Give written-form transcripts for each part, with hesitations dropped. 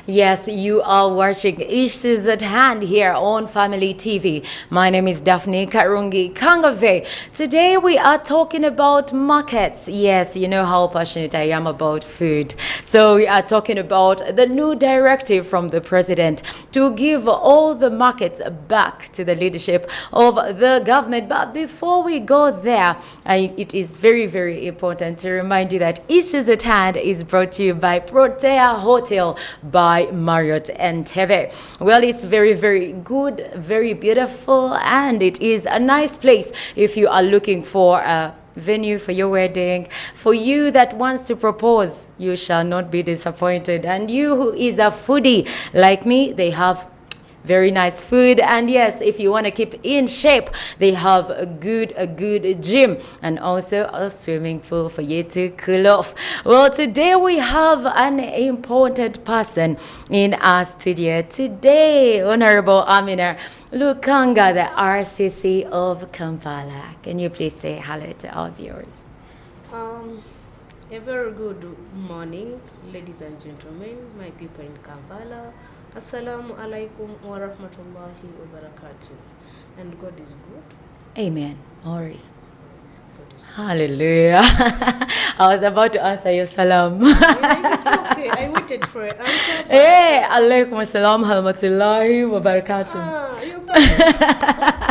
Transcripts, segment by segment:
Yes, you are watching Issues at Hand here on Family TV. My name is Daphne Karungi Kangave. Today we are talking about markets. Yes, you know how passionate I am about food. So we are talking about the new directive from the president to give all the markets back to the leadership of the government. But before we go there, it is very, very important to remind you that Issues at Hand is brought to you by Protea Hotel by Marriott Entebbe. Well, it's very, very good, very beautiful, and it is a nice place if you are looking for a venue for your wedding. For you that wants to propose, you shall not be disappointed. And you who is a foodie like me, they have very nice food, and yes, if you want to keep in shape, they have a good gym and also a swimming pool for you to cool off. Well, today we have an important person in our studio today, Honorable Aminah Lukanga, the RCC of Kampala. Can you please say hello to our viewers? A very good morning, ladies and gentlemen, my people in Kampala. Assalamu alaikum wa rahmatullahi wa barakatuh. And God is good. Amen. Always. God is good. Hallelujah. I was about to answer your salam. It's okay. I waited for an answer. Hey, alaikum assalam warahmatullahi wabarakatuh. You're perfect.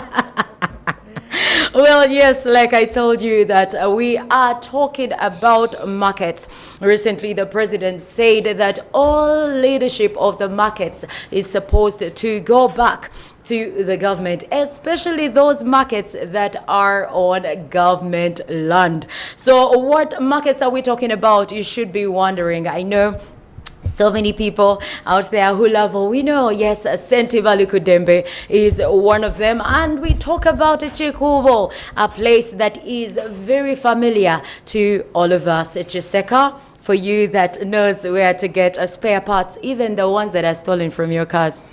Well, yes, like I told you that we are talking about markets. Recently, the president said that all leadership of the markets is supposed to go back to the government, especially those markets that are on government land. So what markets are we talking about? You should be wondering. I know so many people out there who love Owino. Yes, Sentiba Kudembe is one of them. And we talk about Chikubo, a place that is very familiar to all of us. Chiseka, for you that knows where to get spare parts, even the ones that are stolen from your cars.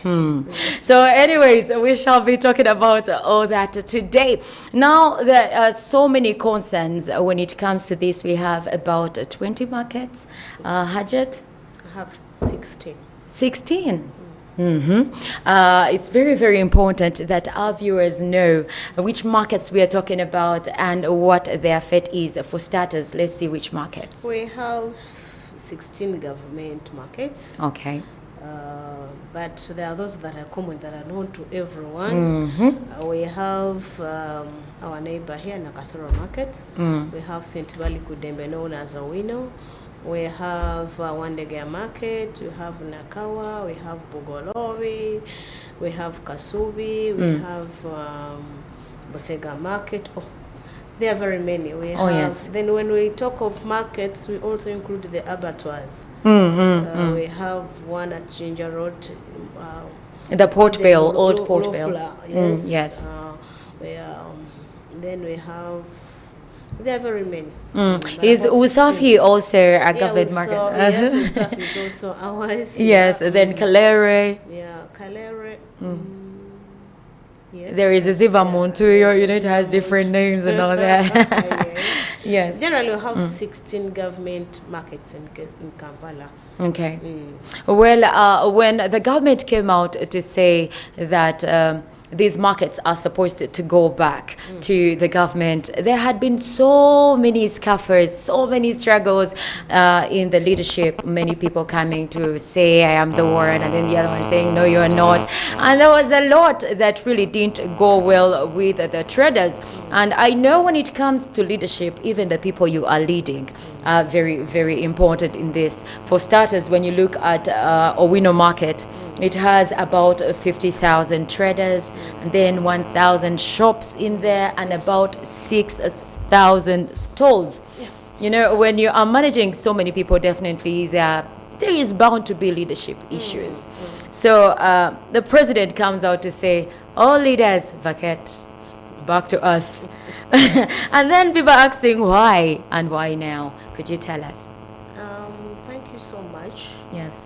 So anyways, we shall be talking about all that today. Now, there are so many concerns when it comes to this. We have about 20 markets. Hajat? Have 16. 16. It's very, very important that our viewers know which markets we are talking about and what their fate is. For starters, let's see which markets. We have 16 government markets. Okay. But there are those that are common, that are known to everyone. We have our neighbor here, Nakasoro Market. We have St. Bali Kudembe, known as Owino. We have Wandegea Market, we have Nakawa, we have Bugolobi, we have Kasubi, we have Bosega Market. Oh, there are very many. We have, yes. Then when we talk of markets, we also include the abattoirs. We have one at Ginger Road. The Port Vale, Old Port Vale. Yes. Yes. Then we have... There are very many. Is Usafi also a government market? Yes, Usafi is also ours. Yes, then Kalere. Yeah, Kalere. Yes. There is a Zivamun too, you know, it has different names and all that. Yes. Generally, we have 16 government markets in Kampala. Okay. Well, when the government came out to say that these markets are supposed to go back to the government, there had been so many scuffles, so many struggles in the leadership. Many people coming to say, I am the one, and then the other one saying, no, you are not. And there was a lot that really didn't go well with the traders. And I know when it comes to leadership, even the people you are leading are very, very important in this. For starters, when you look at Owino Market, it has about 50,000 traders, and then 1,000 shops in there, and about 6,000 stalls. Yeah. You know, when you are managing so many people, definitely there is bound to be leadership issues. So the president comes out to say, all leaders vacate, back to us. And then people are asking why and why now. Could you tell us? Thank you so much. Yes.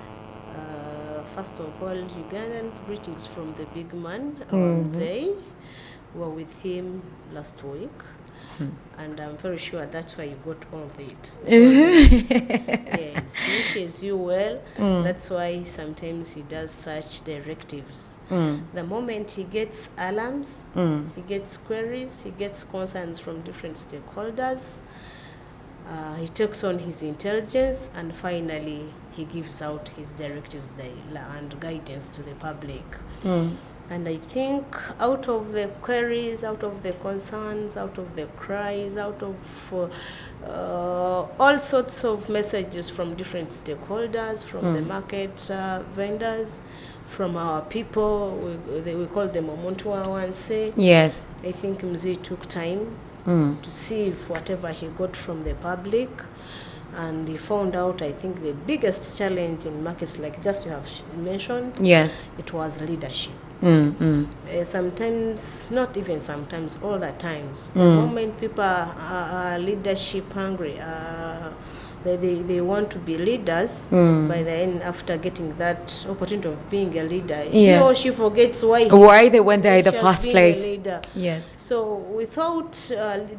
First of all, Ugandans, greetings from the big man, Mzee. We were with him last week. And I'm very sure that's why you got all of it. Yes, he wishes you well. That's why sometimes he does such directives. The moment he gets alarms, he gets queries, he gets concerns from different stakeholders, he takes on his intelligence, and finally he gives out his directives and guidance to the public. And I think out of the queries, out of the concerns, out of the cries, out of all sorts of messages from different stakeholders, from the market vendors, from our people, we call them Omuntu Awanse. Yes. I think Mzee took time to see if whatever he got from the public, and he found out, I think, the biggest challenge in markets like just you have mentioned, Yes. it was leadership. Sometimes, not even sometimes, all the times, the moment people are leadership hungry, they want to be leaders, by the end, after getting that opportunity of being a leader, he or she forgets why they went there in the she has first been place. a leader. Yes. So without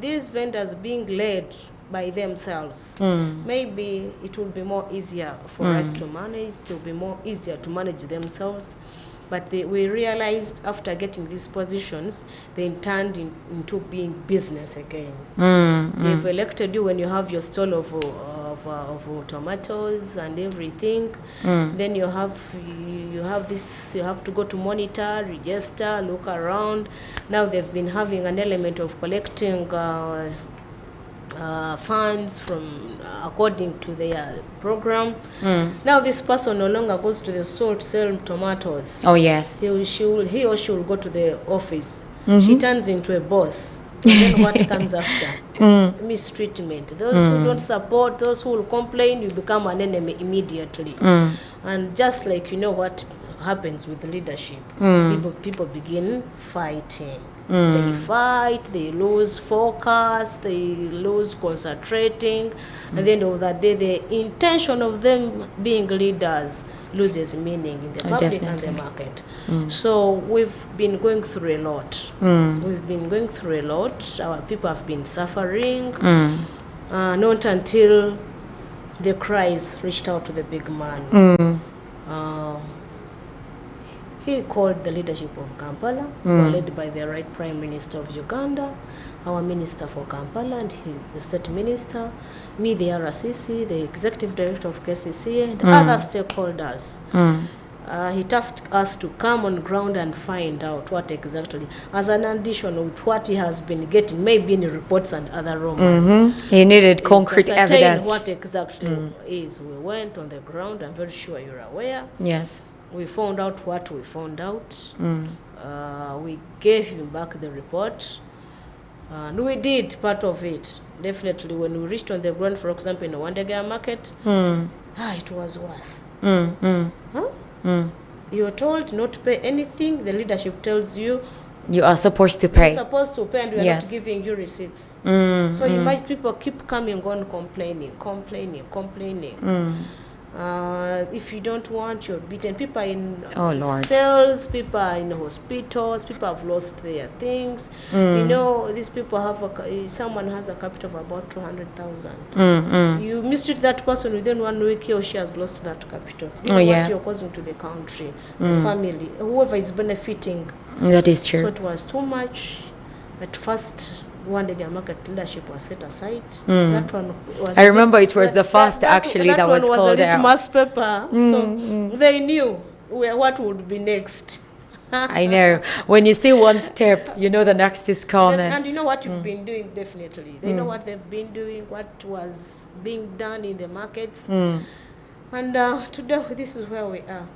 these vendors being led by themselves, maybe it will be more easier for us to manage. It will be more easier to manage themselves. But we realized after getting these positions, they turned into being business again. They've elected you when you have your stall of tomatoes and everything. Then you have this. You have to go to monitor, register, look around. Now they've been having an element of collecting funds from according to their program. Now this person no longer goes to the store to sell tomatoes. Oh yes. He or she will go to the office. She turns into a boss. And then what comes after? Mistreatment. Those who don't support, those who will complain, you become an enemy immediately. And just like what happens with leadership, people begin fighting. They fight, they lose focus, they lose concentrating. At the end of the day, the intention of them being leaders loses meaning in the public and the market. So we've been going through a lot. We've been going through a lot. Our people have been suffering. Not until the cries reached out to the big man. He called the leadership of Kampala, led by the right Prime Minister of Uganda, our Minister for Kampala, and the State Minister, me, the RCC, the Executive Director of KCC, and other stakeholders. He tasked us to come on ground and find out what exactly, as an addition with what he has been getting, maybe in reports and other rumors. He needed concrete evidence. What exactly is. We went on the ground. I'm very sure you're aware. Yes. We found out what we found out. We gave him back the report. And we did part of it. Definitely, when we reached on the ground, for example, in the Wandega market, it was worse. You were told not to pay anything. The leadership tells you you are supposed to pay. You're supposed to pay, and we're not giving you receipts. So you might people keep coming on complaining. If you don't want, you're beaten. People are in cells, people are in hospitals, people have lost their things. These people have someone has a capital of about 200,000. You mistreat that person, within 1 week he or she has lost that capital. You know what you're causing to the country, the family, whoever is benefiting. That is true. So it was too much. At first, one day the market leadership was set aside. That one was I remember it was the first that was called a litmus paper. So they knew what would be next. I know. When you see one step, you know the next is coming. And you know what you've been doing, definitely. They know what they've been doing, what was being done in the markets. And today, this is where we are.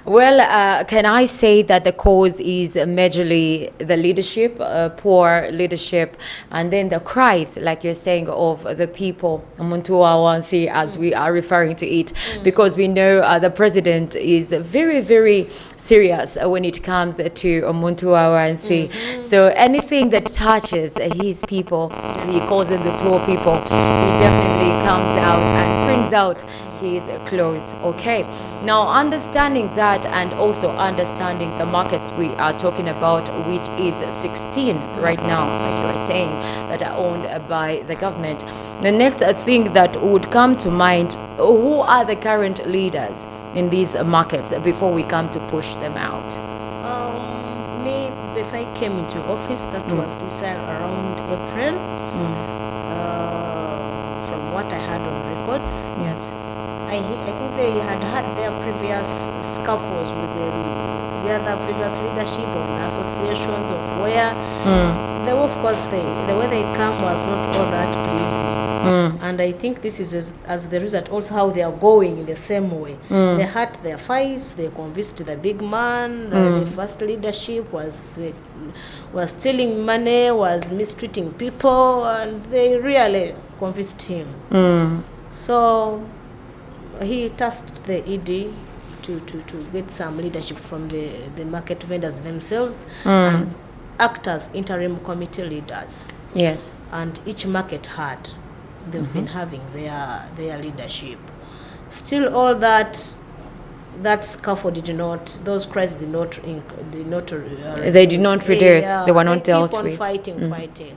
Well, can I say that the cause is majorly the leadership, poor leadership, and then the cries, like you're saying, of the people, Omuntu Awanse, as we are referring to it, because we know the president is very, very serious when it comes to Omuntu Awanse. So anything that touches his people, he calls them the poor people, he definitely comes out and brings out his clothes. Okay, now understanding that and also understanding the markets we are talking about, which is 16 right now, like you were saying, that are owned by the government. The next thing that would come to mind, who are the current leaders in these markets before we come to push them out? Me, if I came into office, that was this around April. From what I had on records, Yes. I think they had their previous scuffles with the other previous leadership of the associations of where they, of course, the way they come was not all that pleasing. And I think this is as the result also how they are going in the same way. They had their fights, they convinced the big man, the first leadership was stealing money, was mistreating people, and they really convinced him. So he tasked the ED to get some leadership from the market vendors themselves and act as interim committee leaders. Yes. And each market had, they've been having their leadership. Still, all that scaffold those cries did not They did not reduce. They were not dealt with. with. Fighting.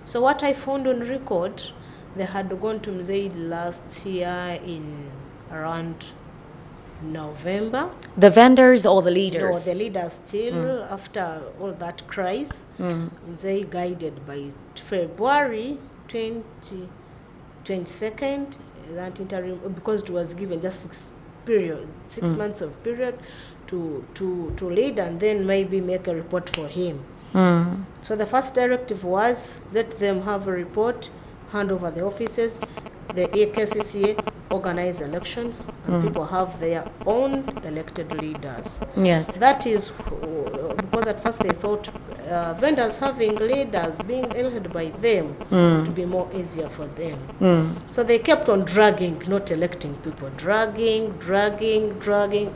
So what I found on record, they had gone to Mzee last year in around November. The vendors or the leaders? No, the leaders still, after all that cries, Mzee guided by February 22nd, that interim, because it was given just 6 months of period to lead and then maybe make a report for him. So the first directive was let them have a report, hand over the offices, the KCCA organize elections, and people have their own elected leaders. Yes. That is because at first they thought vendors having leaders being elected by them to be more easier for them. So they kept on dragging, not electing people, dragging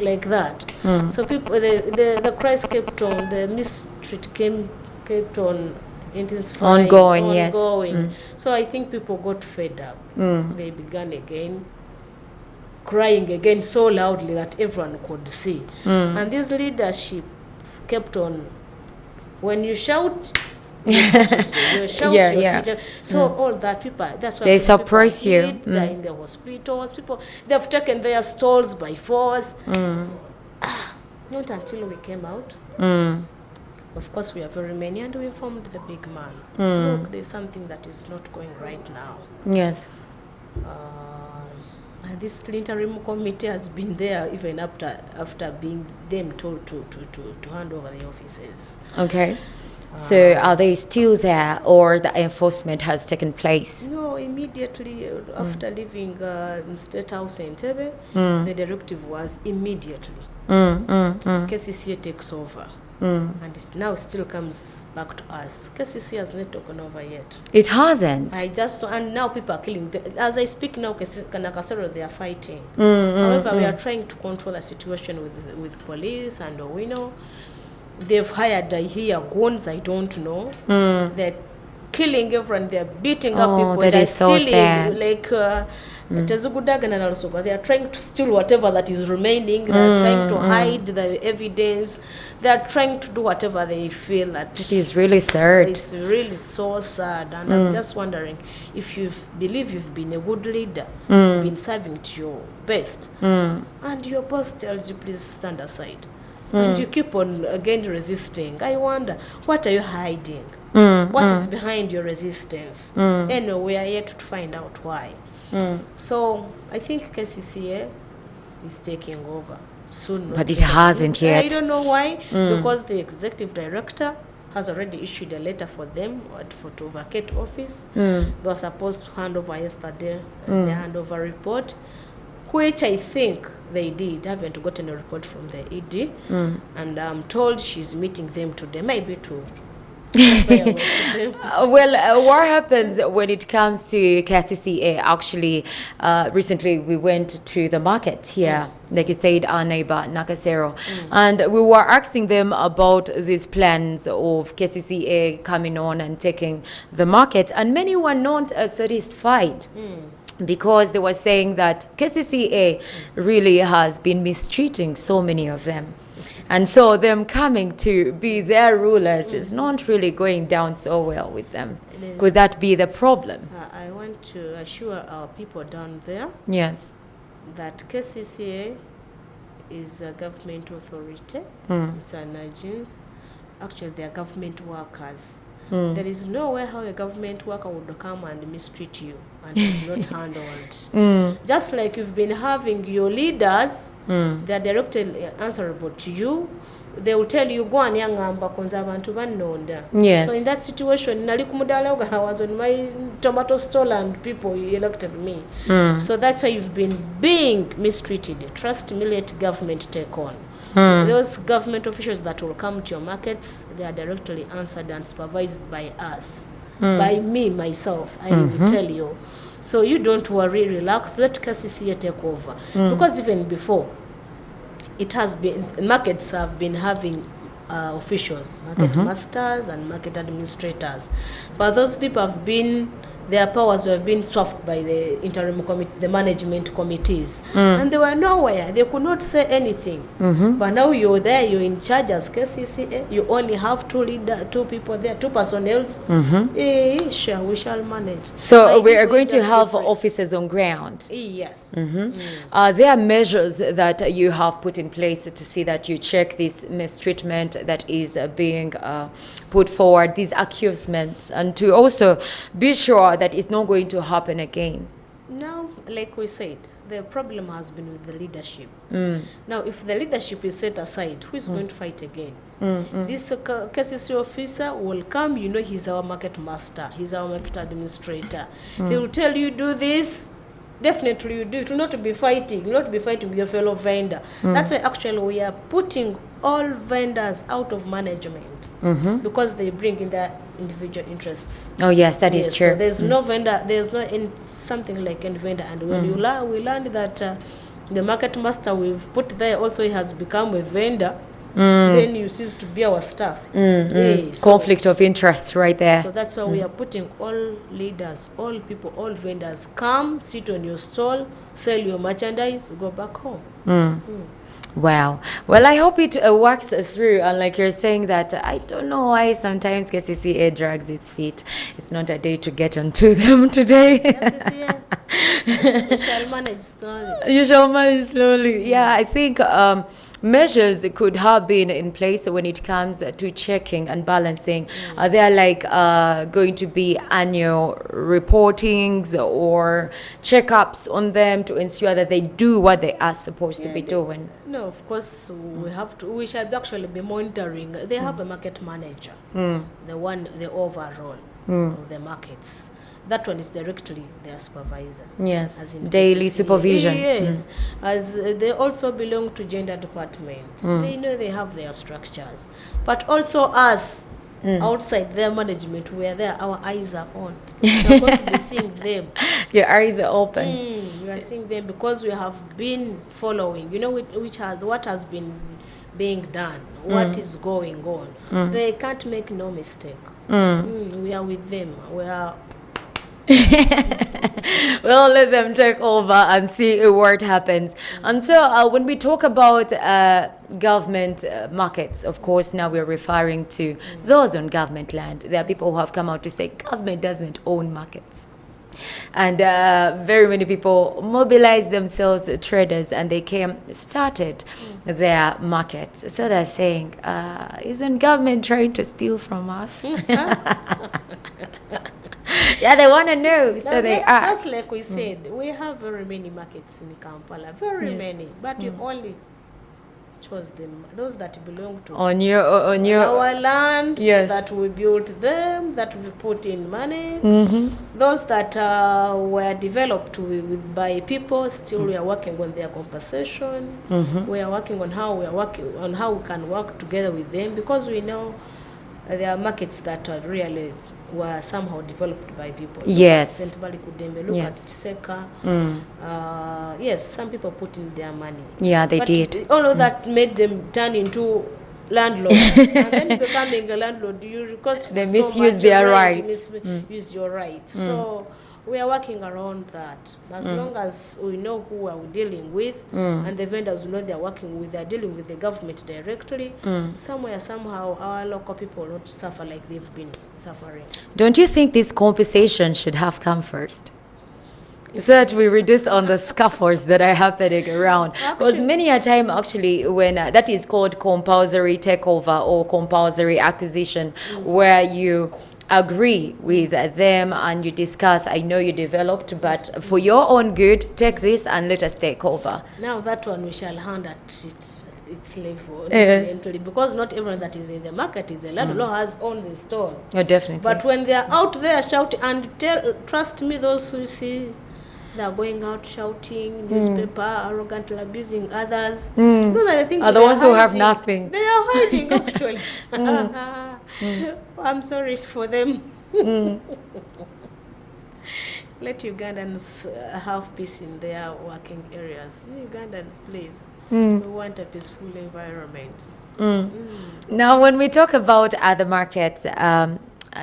like that. So people, the crisis kept on, the mistreat kept on intensifying, ongoing. So I think people got fed up. They began again crying again so loudly that everyone could see. And this leadership kept on, when you shout, you shout, so all that people, that's why they suppress you. They're in the hospitals, people, they've taken their stalls by force. Not until we came out. Of course, we are very many, and we informed the big man. Look, there's something that is not going right now. Yes. And this interim committee has been there even after being them told to hand over the offices. Okay. So are they still there, or the enforcement has taken place? No, immediately after leaving State House in Entebbe, the directive was immediately. KCCA takes over. And it now still comes back to us. KCC has not taken over yet. It hasn't. And now people are killing. As I speak now, Nakasero, they are fighting. However, we are trying to control the situation with police, and we know they've hired here guns. I don't know. They're killing everyone. They're beating up people. That is so sad. Like they are trying to steal whatever that is remaining. They are trying to hide the evidence. They are trying to do whatever they feel that. It is really sad. It's really so sad, and I'm just wondering if you believe you've been a good leader, you've been serving to your best, and your boss tells you please stand aside, and you keep on again resisting. I wonder, what are you hiding? What is behind your resistance? Anyway, we are yet to find out why. So I think KCCA is taking over soon. But it hasn't yet. I don't know why, because the executive director has already issued a letter for them to vacate office. They were supposed to hand over yesterday the handover report, which I think they did. I haven't gotten a report from the ED, and I'm told she's meeting them today, maybe to well, what happens when it comes to KCCA? Actually, recently we went to the market here, like you said, our neighbor Nakasero, and we were asking them about these plans of KCCA coming on and taking the market, and many were not satisfied. Because they were saying that KCCA really has been mistreating so many of them. And so them coming to be their rulers is not really going down so well with them. Could that be the problem? I want to assure our people down there Yes. that KCCA is a government authority. It's an agency. Actually, they are government workers. There is no way how a government worker would come and mistreat you and is not handled. Just like you've been having your leaders, they are directly answerable to you. They will tell you, go and yangamba konza abantu banonda. Yes. So in that situation, nali kumudala I was on my tomato stall and people elected me. So that's why you've been being mistreated. Trust me, let government take on. Those government officials that will come to your markets, they are directly answered and supervised by us, by me, myself, I will tell you. So you don't worry, relax, let KCCA take over. Because even before, it has been, markets have been having officials, market masters and market administrators. But those people have been, their powers have been swapped by the interim committee, the management committees. And they were nowhere. They could not say anything. But now you're there, you're in charge as KCCA. You only have two people there, two personnel. Sure, we shall manage. So we are going to have officers on ground. Yes. There are measures that you have put in place to see that you check this mistreatment that is being put forward, these accusers, and to also be sure that it's not going to happen again. Now, like we said, the problem has been with the leadership. Now, if the leadership is set aside, who is going to fight again? This KCC officer will come, you know, he's our market master, he's our market administrator. He will tell you, do this. Definitely you do. It will not be fighting, with your fellow vendor. That's why actually we are putting all vendors out of management because they bring in their individual interests. Oh yes, that is true. So there's no vendor, there's no something like any vendor. And when we learned that the market master we've put there also has become a vendor, then you cease to be our staff. Conflict of interest right there. So that's why we are putting all leaders, all people, all vendors, come, sit on your stall, sell your merchandise, go back home. Wow. Well, I hope it works through. And like you're saying that, I don't know why sometimes KCCA drags its feet. It's not a day to get onto them today. We shall manage slowly. You shall manage slowly. Yeah, I think measures could have been in place when it comes to checking and balancing. They are like going to be annual reportings or checkups on them to ensure that they do what they are supposed to be doing. No, of course we shall actually be monitoring. They have a market manager, the overall of the markets. That one is directly their supervisor. Yes, as in daily supervision. Yes, as they also belong to gender department. They know they have their structures. But also us, outside their management, we are there, our eyes are on. We're going to be seeing them. Your eyes are open. We are seeing them because we have been following, you know, what has been being done, what is going on. So they can't make no mistake. We are with them. We are... We'll let them take over and see what happens. And so when we talk about government markets, of course, now we're referring to those on government land. There are people who have come out to say government doesn't own markets. And very many people mobilized themselves, traders, and they started their markets. So they're saying, isn't government trying to steal from us? Yeah, they want to know, so they ask. Just like we said, we have very many markets in Kampala, very many, but we only chose them, those that belong to on our land, that we built them, that we put in money, those that were developed by people. Still, we are working on their compensation. We are working on how we can work together with them, because we know there are markets that are really were somehow developed by people. Yes. Look at Seka. Yes, some people put in their money. Yeah, they did. All of that made them turn into landlords. And then becoming a landlord, you request for they misuse their rights. Use your rights. So We are working around that. As long as we know who we are dealing with, and the vendors know they are dealing with the government directly, somewhere, somehow, our local people will not suffer like they've been suffering. Don't you think this compensation should have come first? So that we reduce on the scuffles that are happening around. Because many a time, actually, when that is called compulsory takeover or compulsory acquisition, where you agree with them and you discuss, I know you developed, but for your own good, take this and let us take over. Now that one we shall hand at its level, definitely, because not everyone that is in the market is a landlord owns a store. Oh, definitely. But when they are out there shouting, and trust me, those who see they are going out shouting, newspaper, arrogantly abusing others. Those are the things. Are the ones who have nothing. They are hiding, actually. I'm sorry for them. Let Ugandans have peace in their working areas. Ugandans, please. We want a peaceful environment. Now, when we talk about other markets,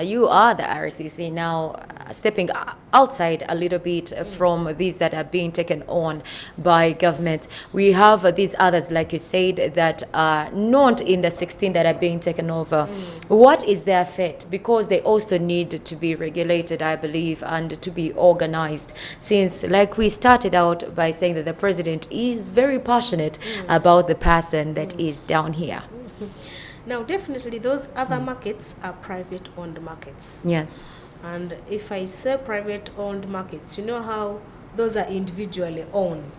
you are the RCC now, stepping outside a little bit from these that are being taken on by government. We have these others, like you said, that are not in the 16 that are being taken over. What is their fate? Because they also need to be regulated, I believe, and to be organized. Since, like we started out by saying that the president is very passionate about the person that is down here. Now, definitely, those other markets are private-owned markets. Yes. And if I say private-owned markets, you know how those are individually owned.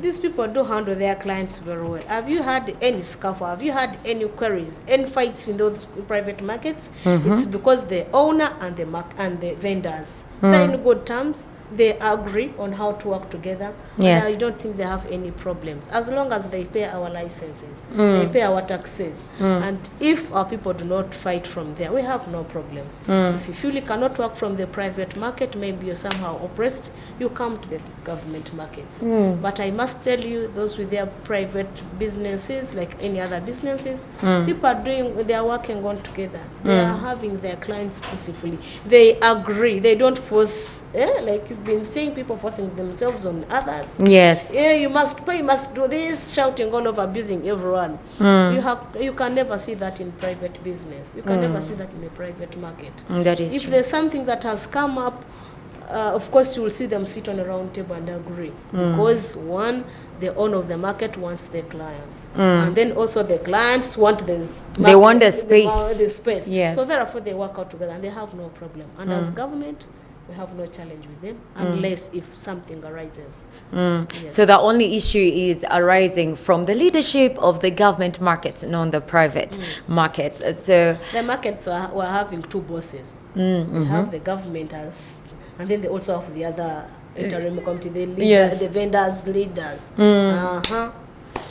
These people do handle their clients very well. Have you had any scuffle? Have you had any queries, any fights in those private markets? It's because the owner and the vendors, they're in good terms. They agree on how to work together. Yes. And I don't think they have any problems. As long as they pay our licenses, they pay our taxes. And if our people do not fight from there, we have no problem. If you feel you cannot work from the private market, maybe you're somehow oppressed, you come to the government markets. But I must tell you, those with their private businesses, like any other businesses, people are they are working on together. They are having their clients peacefully. They agree. They don't force. Like you've been seeing people forcing themselves on others. Yes. You must pay, you must do this, shouting all over, abusing everyone. You can never see that in private business. You can never see that in the private market. That is if true. there's something that has come up, of course you will see them sit on a round table and agree. Because one, the owner of the market wants their clients. And then also the clients want they want the space. The space. Yes. So therefore they work out together and they have no problem. And as government, we have no challenge with them unless if something arises. Yes. So the only issue is arising from the leadership of the government markets, not the private markets. So the markets were having two bosses. We have the government and then they also have the other interim committee, the leaders, the vendors, leaders.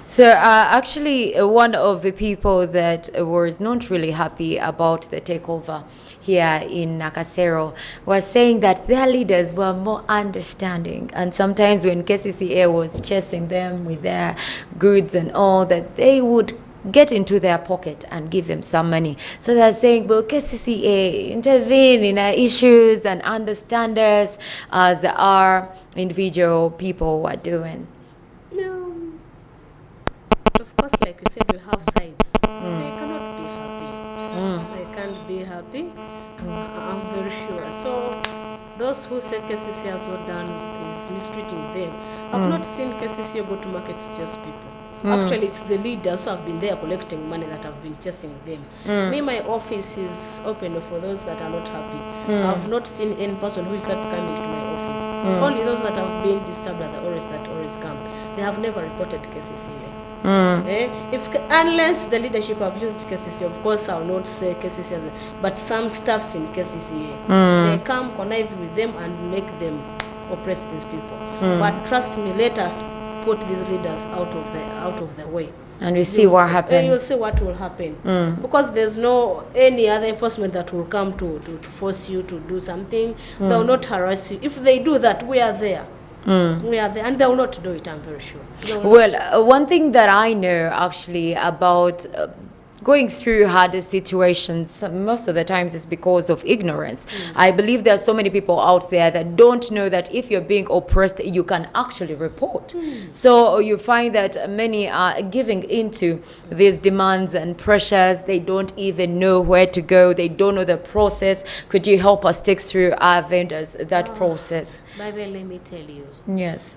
So actually, one of the people that was not really happy about the takeover here in Nakasero was saying that their leaders were more understanding, and sometimes when KCCA was chasing them with their goods and all, that they would get into their pocket and give them some money. So they're saying, well, KCCA intervene in our issues and understand us as our individual people were doing. No. Of course, like you said, we have sides. They cannot be happy. They can't be happy. I'm very sure. So those who say KCC has not done is mistreating them. I've not seen KCC go to markets chase people. Actually, it's the leaders who have been there collecting money that have been chasing them. Me, my office is open for those that are not happy. I've not seen any person who is happy coming to my office. Only those that have been disturbed are the always come. They have never reported KCCA. Unless the leadership have used KCCA, of course I will not say KCCA, but some staffs in KCCA, they come connive with them and make them oppress these people. But trust me, let us put these leaders out of the way. And we see what happens. You'll see what will happen. Because there's no any other enforcement that will come to force you to do something. They will not harass you. If they do that, we are there. We are there, and they will not do it, I'm very sure. Well, one thing that I know actually about going through harder situations, most of the times it's because of ignorance. I believe there are so many people out there that don't know that if you're being oppressed, you can actually report. So you find that many are giving into these demands and pressures. They don't even know where to go. They don't know the process. Could you help us take through our vendors that process? By the way, let me tell you. Yes.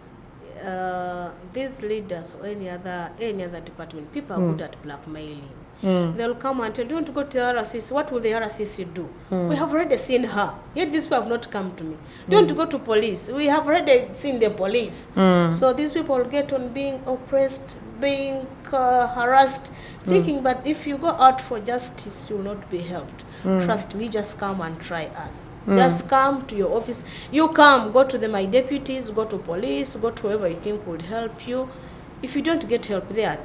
These leaders or any other department, people are good at blackmailing. They'll come and tell you, don't go to the RCC. What will the RCC do? We have already seen her. Yet these people have not come to me. Don't go to police. We have already seen the police. So these people get on being oppressed, being harassed, thinking, but if you go out for justice, you will not be helped. Trust me, just come and try us. Just come to your office. You come, go to my deputies, go to police, go to whoever you think would help you. If you don't get help there,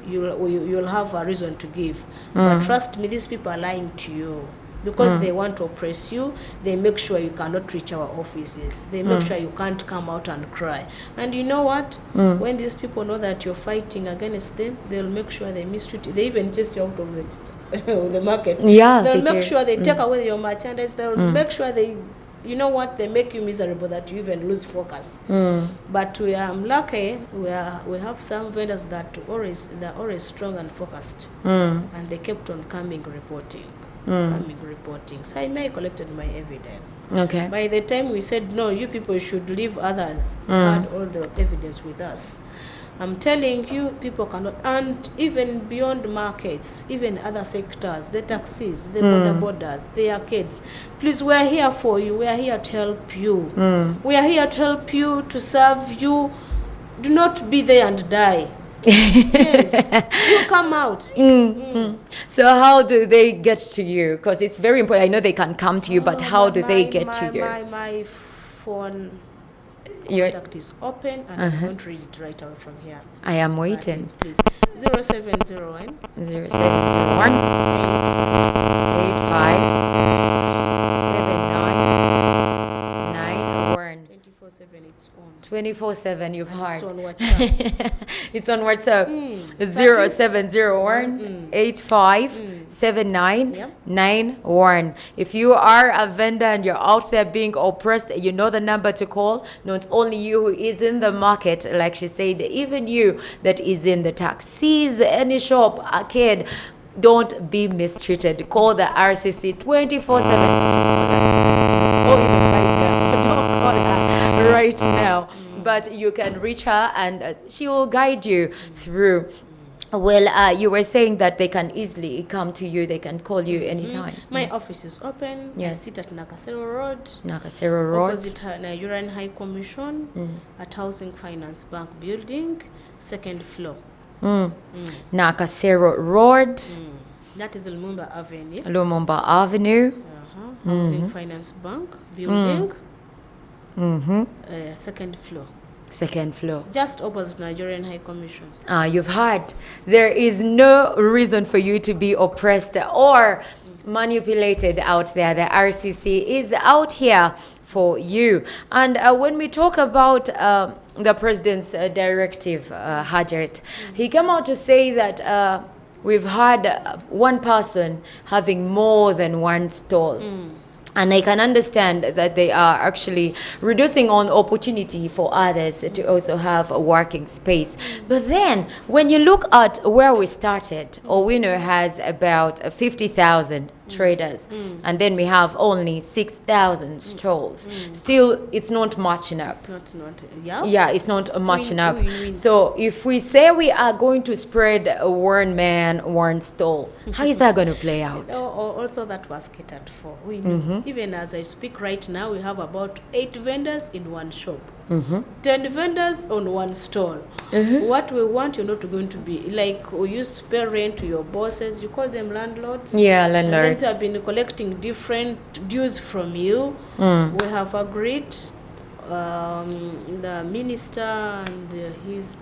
you'll have a reason to give. But trust me, these people are lying to you. Because they want to oppress you, they make sure you cannot reach our offices. They make sure you can't come out and cry. And you know what? When these people know that you're fighting against them, they'll make sure they mistreat you. They even chase you out of the market. Yeah, they'll make sure they take away your merchandise. They'll make sure they, you know what, they make you miserable that you even lose focus. But I'm lucky. We have some vendors that they're always strong and focused, and they kept on coming reporting. So I may collected my evidence. Okay. By the time we said no, you people should leave others, had all the evidence with us. I'm telling you, people cannot, and even beyond markets, even other sectors, the taxis, the borders, the arcades. Please, we are here for you. We are here to help you. We are here to help you, to serve you. Do not be there and die. Yes, you come out. So how do they get to you? Because it's very important. I know they can come to you, but how do they get to you? My phone contact is open, and I'm going to read it right away from here. I am waiting. Please. 0701 0701 24/7. It's on 24/7. You've heard. It's on WhatsApp. It's on WhatsApp. 0701 857991. If you are a vendor and you're out there being oppressed, you know the number to call. Not only you who is in the market, like she said, even you that is in the taxis, any shop, arcade. Don't be mistreated. Call the RCC 24/7. Or even right now. Don't call her right now. But you can reach her and she will guide you through. Well, you were saying that they can easily come to you. They can call you anytime. My office is open. Yes. I sit at Nakasero Road. Nakasero Road. Opposite Nigerian High Commission at Housing Finance Bank Building, 2nd floor. Nakasero Road. That is Lumumba Avenue. Lumumba Avenue. Housing Finance Bank Building. 2nd floor. 2nd floor. Just opposite Nigerian High Commission. You've heard. There is no reason for you to be oppressed or manipulated out there. The RCC is out here for you. And when we talk about the president's directive, Hajat, he came out to say that we've had one person having more than one stall. And I can understand that they are actually reducing on opportunity for others to also have a working space. But then when you look at where we started, Owino has about 50,000 traders, and then we have only 6,000 stalls. Still, it's not much enough. It's not it's not much enough. So if we say we are going to spread one man, one stall, how is that going to play out? Also, that was catered for. Even as I speak right now, we have about 8 vendors in one shop. 10 vendors on one stall. What we want, you're not going to be like we used to pay rent to your bosses. You call them landlords. Yeah, landlords. And then have been collecting different dues from you. We have agreed. The minister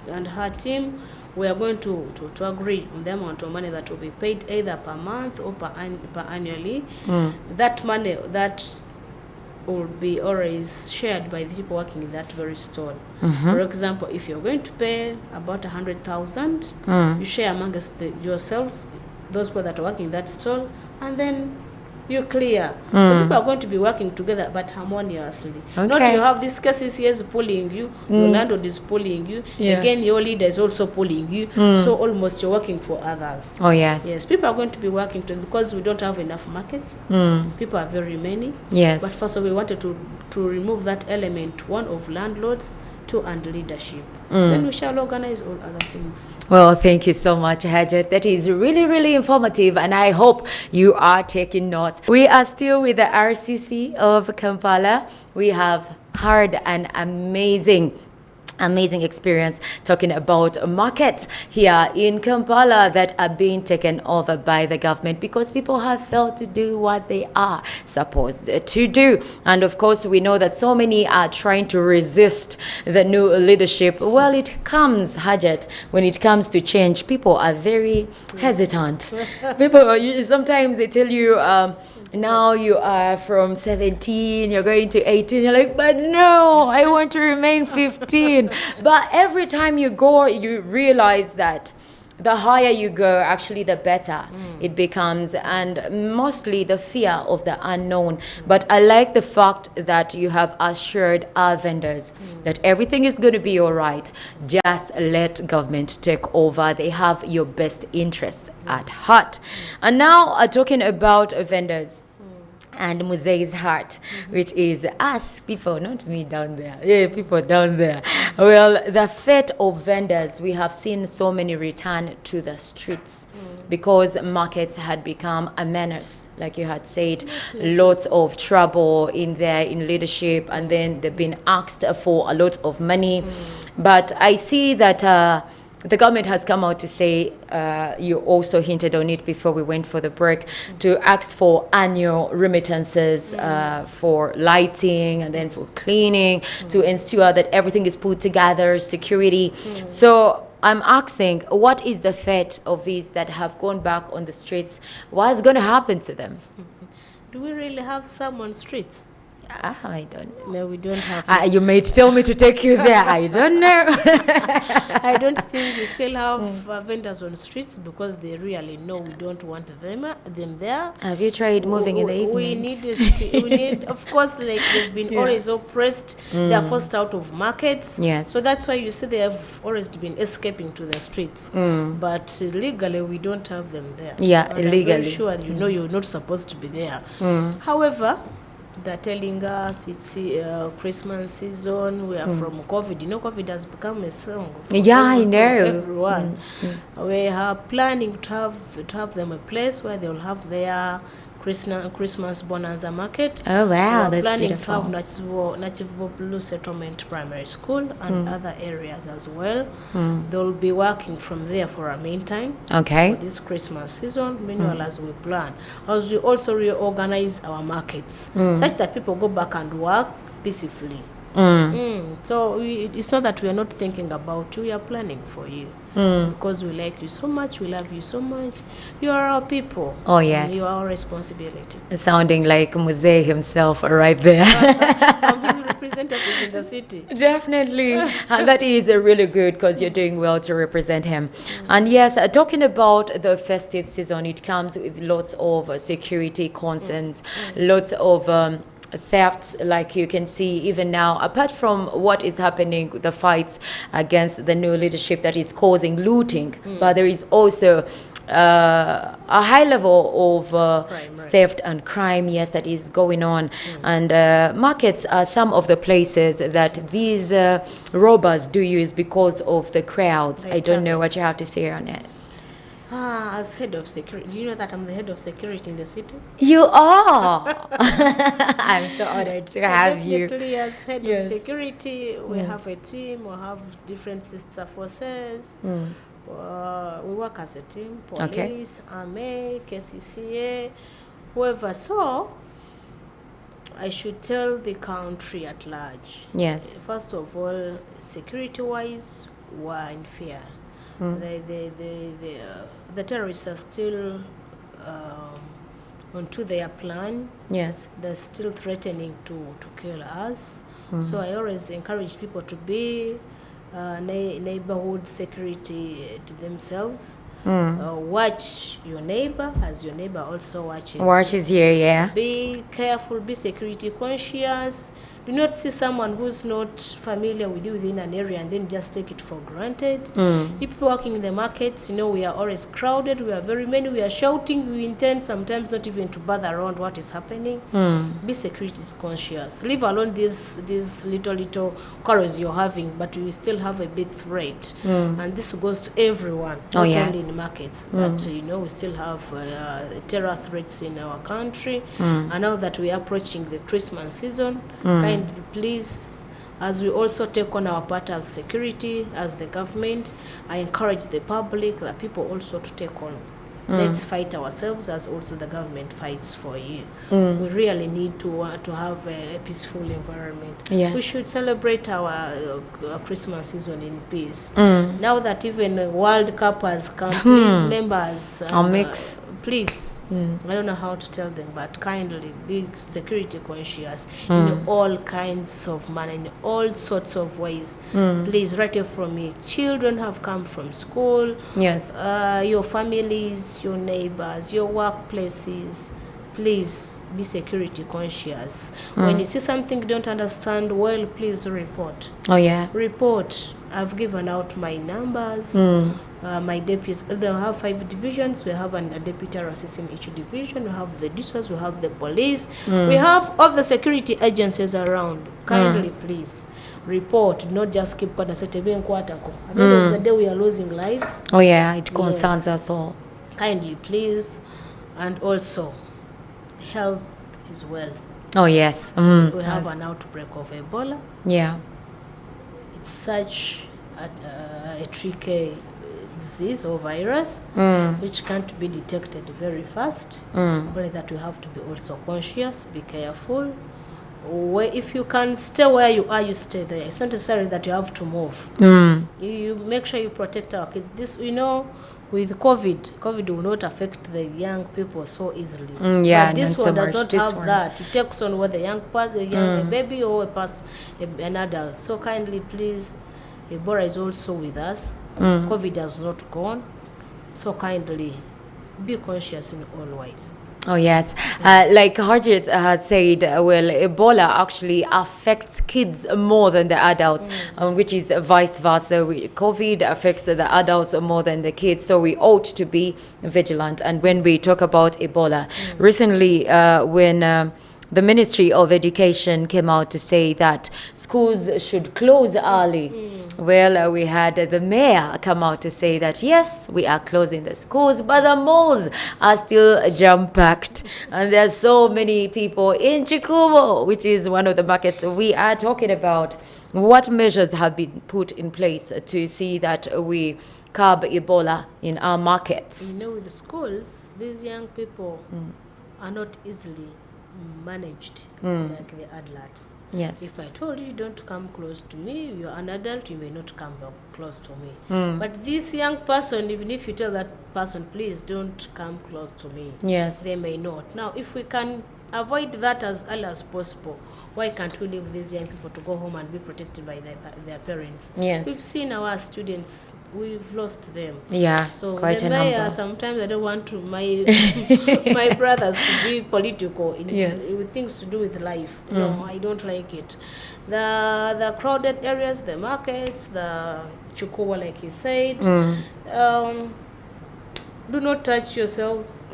and her team. We are going to agree on the amount of money that will be paid either per month or per annually. That money that will be always shared by the people working in that very store. For example, if you're going to pay about 100,000, you share amongst yourselves those people that are working in that stall, and then you clear. So people are going to be working together but harmoniously. Not you have these cases here is pulling you, your landlord is pulling you, again your leader is also pulling you. So almost you're working for others. Oh yes. Yes, people are going to be working together because we don't have enough markets. People are very many. Yes. But first of all, we wanted to remove that element, one of landlords, two and leadership. Then we shall organize all other things. Well, thank you so much, Hajat. That is really, really informative, and I hope you are taking notes. We are still with the RCC of Kampala. We have heard an amazing experience talking about markets here in Kampala that are being taken over by the government because people have failed to do what they are supposed to do. And of course, we know that so many are trying to resist the new leadership. Well, it comes, Hajat, when it comes to change, people are very hesitant. People, sometimes they tell you, now you are from 17, you're going to 18, you're like, but no, I want to remain 15. But every time you go, you realize that the higher you go, actually the better it becomes, and mostly the fear of the unknown. But I like the fact that you have assured our vendors that everything is going to be all right. Just let government take over. They have your best interests at heart. And now talking about vendors and Muzee's heart, which is us people, not me down there. Yeah, people down there. Well, the fate of vendors, we have seen so many return to the streets because markets had become a menace, like you had said. Lots of trouble in there in leadership, and then they've been asked for a lot of money. But I see that the government has come out to say, you also hinted on it before we went for the break, to ask for annual remittances for lighting and then for cleaning, to ensure that everything is put together, security. So I'm asking, what is the fate of these that have gone back on the streets? What's going to happen to them? Do we really have some on streets? I don't know. No, we don't have. You may tell me to take you there. I don't know. I don't think we still have vendors on streets because they really know we don't want them there. Have you tried moving in the evening? We need, of course, like they've been always oppressed. They are forced out of markets. Yes. So that's why you see they have always been escaping to the streets. But legally, we don't have them there. Yeah, and illegally. I'm very sure you know you're not supposed to be there. However, they're telling us it's Christmas season. We are from COVID. You know, COVID has become a song. Yeah, I know. Everyone. We are planning to have them a place where they will have their Christmas bonanza market. Oh wow, we are that's planning beautiful. to have Nachivo Blue Settlement Primary School and other areas as well. They'll be working from there for a meantime. Okay. For this Christmas season, meanwhile as we plan, as we also reorganize our markets such that people go back and work peacefully. So it's not that we are not thinking about you, we are planning for you. Because we like you so much, we love you so much. You are our people. Oh yes. You are our responsibility. Sounding like Muzee himself right there. I'm his representative in the city. Definitely. And that is really good because you're doing well to represent him. And yes, talking about the festive season, it comes with lots of security concerns, lots of thefts, like you can see even now, apart from what is happening, the fights against the new leadership that is causing looting, but there is also a high level of theft and crime, yes, that is going on. And markets are some of the places that these robbers do use because of the crowds. I don't know what you have to say on it. As head of security, do you know that I'm the head of security in the city? You are. I'm so honored to have you. Definitely, as head of security, we have a team. We have different sister forces. We work as a team: police, army, KCCA, whoever. So I should tell the country at large. Yes. First of all, security-wise, we're in fear. The terrorists are still onto their plan. Yes. They're still threatening to kill us. So I always encourage people to be neighborhood security to themselves. Watch your neighbor as your neighbor also Watches here, yeah. Be careful, be security conscious. Do not see someone who's not familiar with you within an area and then just take it for granted. People working in the markets, we are always crowded, we are very many, we are shouting, we intend sometimes not even to bother around what is happening. Be security conscious. Leave alone these little quarrels you're having, but you still have a big threat. And this goes to everyone, not only in the markets, but we still have terror threats in our country. And now that we are approaching the Christmas season, kindly please, as we also take on our part as security, as the government, I encourage the public, the people also to take on. Let's fight ourselves as also the government fights for you. We really need to have a peaceful environment. We should celebrate our Christmas season in peace. Now that even the World Cup has come, please, members, please, I don't know how to tell them, but kindly be security conscious in all kinds of manner, in all sorts of ways. Please, right here from me, children have come from school, your families, your neighbors, your workplaces. Please be security conscious. When you see something you don't understand well, please report. Report. I've given out my numbers. My deputies, they have 5 divisions. We have a deputy RCC in each division. We have the DSOs, we have the police. We have all the security agencies around. Kindly, please, report. Not just keep quiet and say, at the end of the day, we are losing lives. It concerns us all. Kindly, please. And also, health is wealth. We have an outbreak of Ebola. It's such a tricky disease or virus which can't be detected very fast. Only that we have to be also conscious, be careful. If you can stay where you are, you stay there. It's not necessary that you have to move. You make sure you protect our kids. This, with COVID will not affect the young people so easily. But this one does not have that. It takes on whether a baby or an adult. So kindly, please, Ebola is also with us. COVID has not gone. So kindly, be conscious in all ways. Like Harjit has said, Ebola actually affects kids more than the adults, which is vice versa. COVID affects the adults more than the kids, so we ought to be vigilant. And when we talk about Ebola, recently when the Ministry of Education came out to say that schools should close early. We had the mayor come out to say that, yes, we are closing the schools, but the malls are still jam-packed. And there's so many people in Chikubo, which is one of the markets we are talking about. What measures have been put in place to see that we curb Ebola in our markets? With the schools, these young people are not easily managed like the adults. If I told you don't come close to me, you're an adult, you may not come back close to me. But this young person, even if you tell that person, please don't come close to me, they may not. Now, if we can avoid that as early as possible, why can't we leave these young people to go home and be protected by their parents? We've seen our students, we've lost them. So quite the mayor, sometimes I don't want to my my brothers to be political with things to do with life. No, I don't like it. The crowded areas, the markets, the Chukuwa, like you said, do not touch yourselves.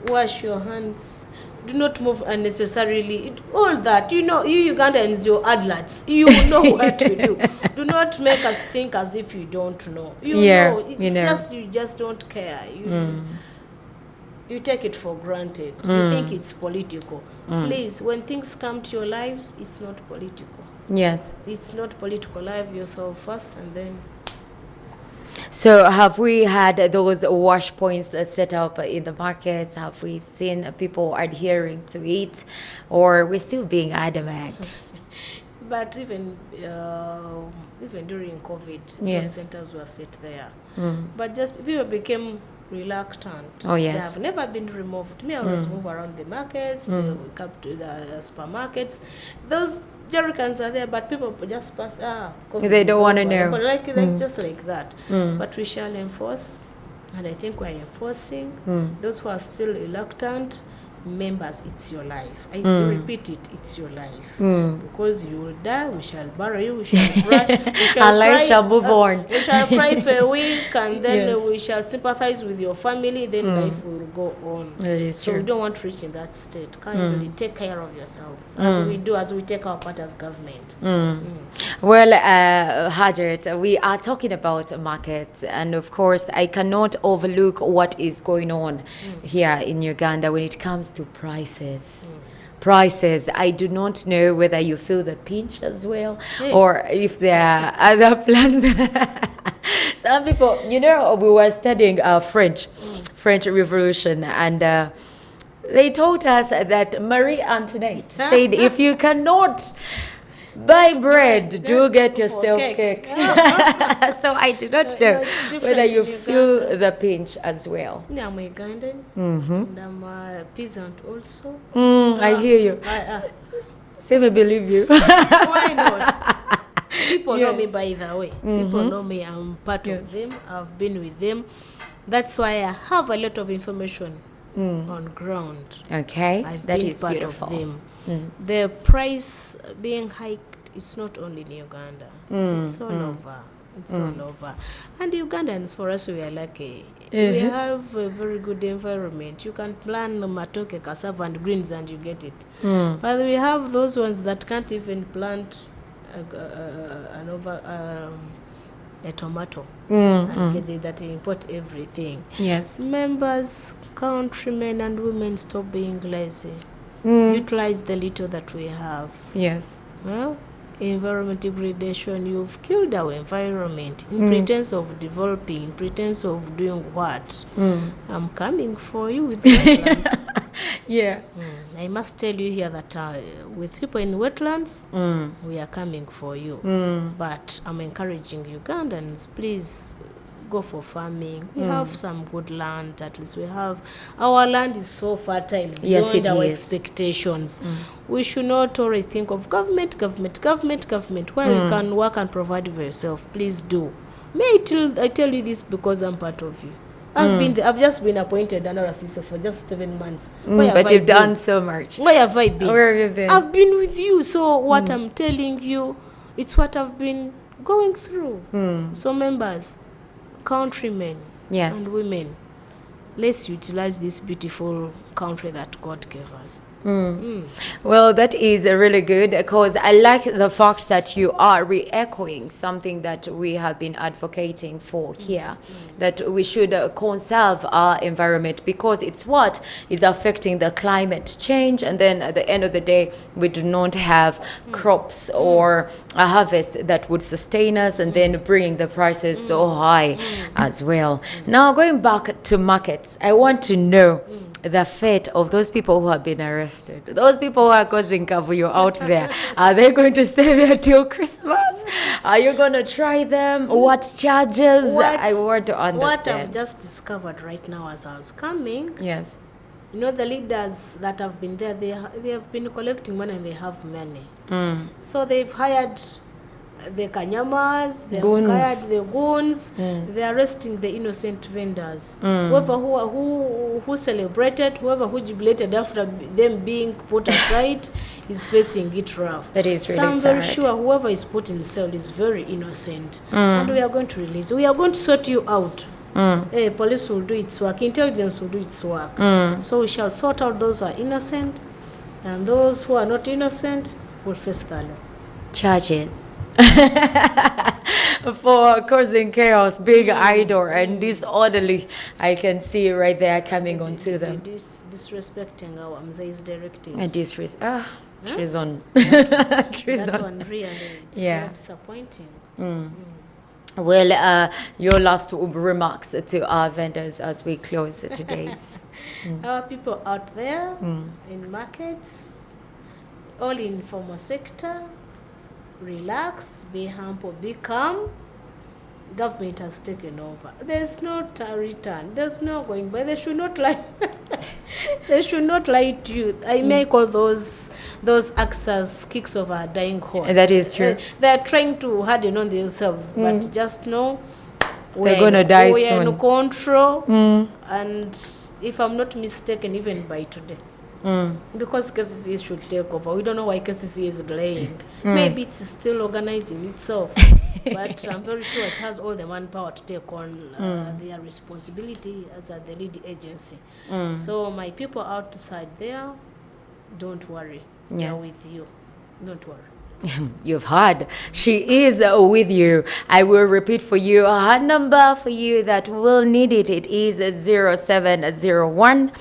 Wash your hands. Do not move unnecessarily. All that, you Ugandans, you're adults. You know what to do. Do not make us think as if you don't know. Just you just don't care. You take it for granted. You think it's political. Please, when things come to your lives, it's not political. It's not political. Live yourself first and then. So have we had those wash points set up in the markets? Have we seen people adhering to it, or we're still being adamant? But even during COVID, those centers were set there. But just people became reluctant. They have never been removed. Me, I always move around the markets, the supermarkets. Those jerrycans are there, but people just pass. They don't want to know. Like just like that. But we shall enforce. and I think we're enforcing. Those who are still reluctant, members, it's your life. I still repeat it, it's your life. Because you will die, we shall bury you, we shall cry, and life shall move on. We shall cry for a week, and then Yes. we shall sympathize with your family, then life will go on. That is So true. we don't want to reach in that state. Kindly take care of yourselves, as we do, as we take our part as government. Well, Hajrat, we are talking about markets, and of course, I cannot overlook what is going on here in Uganda when it comes to prices. Prices. I do not know whether you feel the pinch as well, or if there are other plans. Some people, you know, we were studying French Revolution, and they told us that Marie Antoinette said, if you cannot buy bread, do get yourself cake. So I do not know it's whether you different in feel the pinch as well. Yeah, I'm Ugandan, and I'm a peasant also. I hear you. Say me believe you. Why not? People know Yes. me by the way. People know me. I'm part of them. I've been with them. That's why I have a lot of information on ground. Okay, I've that been is part beautiful. of them. The price being hiked, it's not only in Uganda. It's all over. It's all over. And Ugandans, for us, we are lucky. We have a very good environment. You can plant matoke, cassava, and greens, and you get it. But we have those ones that can't even plant a tomato and get that import everything. Yes. Members, countrymen, and women, stop being lazy. Utilize the little that we have. Yes. Well, environment degradation, you've killed our environment in pretense of developing, in pretense of doing what? I'm coming for you with wetlands. Yeah. I must tell you here that with people in wetlands, we are coming for you. But I'm encouraging Ugandans, please go for farming. We have some good land. At least we have, our land is so fertile beyond Yes, it our is. expectations. We should not always think of government, where you can work and provide for yourself. Please do. I tell you this because I'm part of you. I've just been appointed an RCC for just 7 months. Where have But I you've done been? so much. Where have I been? Where have you been? I've been with you. So what I'm telling you, it's what I've been going through. So members, countrymen, Yes. and women, let's utilize this beautiful country that God gave us. Well, that is really good, because I like the fact that you are re-echoing something that we have been advocating for here, that we should conserve our environment, because it's what is affecting the climate change, and then at the end of the day, we do not have crops or a harvest that would sustain us, and then bring the prices so high as well. Now, going back to markets, I want to know the fate of those people who have been arrested, those people who are causing kavuyo out there. Are they going to stay there till Christmas? Are you going to try them? What charges? I want to What I've understand. just discovered right now as I was coming, Yes. you know, the leaders that have been there, they have been collecting money and they have money. So they've hired the kanyamas, they've Goons. hired the goons, they're arresting the innocent vendors. Whoever who celebrated, whoever who jubilated after them being put aside is facing it rough. That is really So I'm very sad. sure whoever is put in cell is very innocent. And we are going to release. We are going to sort you out. Police will do its work, intelligence will do its work. So we shall sort out those who are innocent, and those who are not innocent will face the law. Charges. For causing chaos, being idle and disorderly. I can see right there coming onto them. Disrespecting our Mzai's directives. And treason. That Treason. one really, it's Yeah. so disappointing. Well, your last remarks to our vendors as we close today's. Our people out there in markets, all in informal sector, relax, be humble, be calm. Government has taken over. There's no return. There's no going back. They should not lie. They should not lie to you. I may call those acts as kicks of a dying horse. That is true. They are trying to harden on themselves, but just know They're gonna die we are soon. in control, and if I'm not mistaken, even by today. Because KCC should take over. We don't know why KCC is delaying. Maybe it's still organizing itself. But I'm very sure it has all the manpower to take on their responsibility as the lead agency. So my people outside there, don't worry. They're Yes. with you. Don't worry. You've heard. She is with you. I will repeat for you her number for you that will need it. It is 0701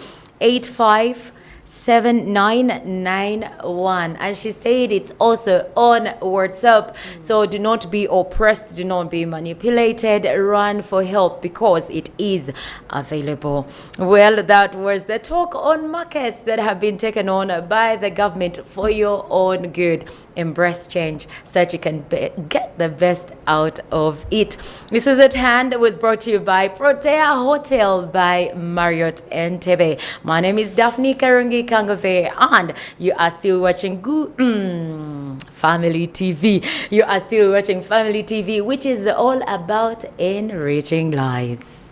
7991, and she said it's also on WhatsApp. So do not be oppressed, do not be manipulated, run for help because it is available. Well, that was the talk on markets that have been taken on by the government for your own good. Embrace change so that you can get the best out of it. This was at hand. It was brought to you by Protea Hotel by Marriott Entebbe. My name is Daphne Karungi Kangove, and you are still watching Family TV. You are still watching Family TV, which is all about enriching lives.